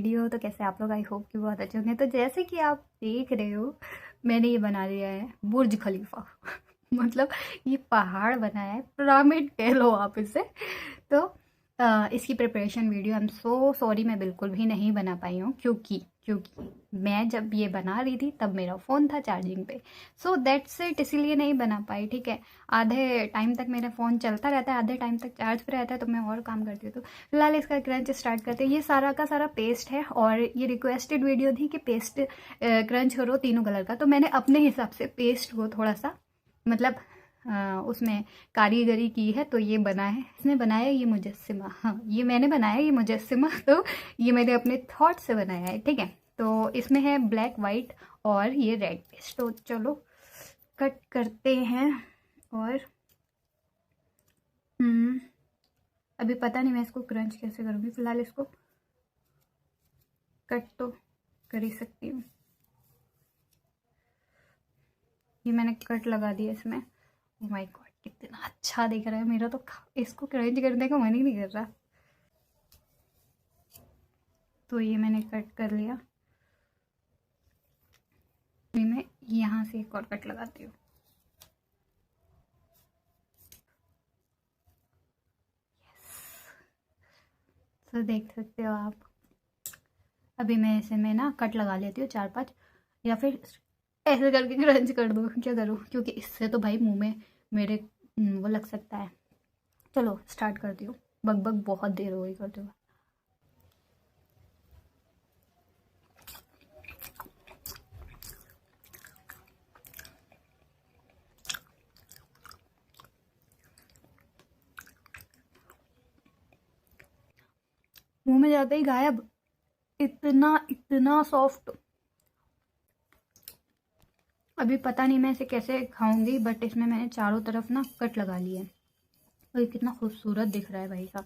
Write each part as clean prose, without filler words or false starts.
Video. तो कैसे आप लोग, आई होप कि बहुत अच्छे होंगे। तो जैसे कि आप देख रहे हो, मैंने ये बना लिया है बुर्ज खलीफा। मतलब ये पहाड़ बनाया है, पिरामिड कह लो आप इसे। तो इसकी preparation video I am so sorry मैं बिल्कुल भी नहीं बना पाई हूँ, क्योंकि मैं जब ये बना रही थी तब मेरा फ़ोन था चार्जिंग पे। सो दैट्स इट, इसीलिए नहीं बना पाई। ठीक है, आधे टाइम तक मेरा फ़ोन चलता रहता है, आधे टाइम तक चार्ज पे रहता है, तो मैं और काम करती हूँ। तो फिलहाल इसका क्रंच स्टार्ट करते हैं। ये सारा का सारा पेस्ट है, और ये रिक्वेस्टेड वीडियो थी कि पेस्ट क्रंच करो तीनों कलर का। तो मैंने अपने हिसाब से पेस्ट को थोड़ा सा मतलब उसमें कारीगरी की है। तो ये बना है, इसने बनाया ये मुजस्सिमा। हाँ, ये मैंने बनाया ये मुजस्सिमा। तो ये मैंने अपने थॉट से बनाया है। ठीक है, तो इसमें है ब्लैक वाइट और ये रेड पेस्ट। तो चलो कट करते हैं। और अभी पता नहीं मैं इसको क्रंच कैसे करूँगी। फिलहाल इसको कट तो कर ही सकती हूँ। ये मैंने कट लगा दिया इसमें। ओह माय गॉड, कितना अच्छा दिख रहा है। मेरा तो इसको क्रंच करने का मन ही नहीं कर रहा। तो ये मैंने कट कर लिया। अभी मैं यहाँ से एक और कट लगाती हूँ। तो देख सकते हो आप। अभी मैं इसे में ना कट लगा लेती हूँ 4-5, या फिर ऐसे करके क्रंच कर दूँ। क्या करूँ, क्योंकि इससे तो भाई मुंह में मेरे वो लग सकता है। चलो स्टार्ट करती हूँ। बक बक बहुत देर हो गई करते हुए। मुंह में जाते ही गायब। इतना इतना सॉफ्ट। अभी पता नहीं मैं इसे कैसे खाऊंगी, बट इसमें मैंने चारों तरफ ना कट लगा लिए हैं। और ये कितना खूबसूरत दिख रहा है भाई साहब।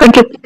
Thank you.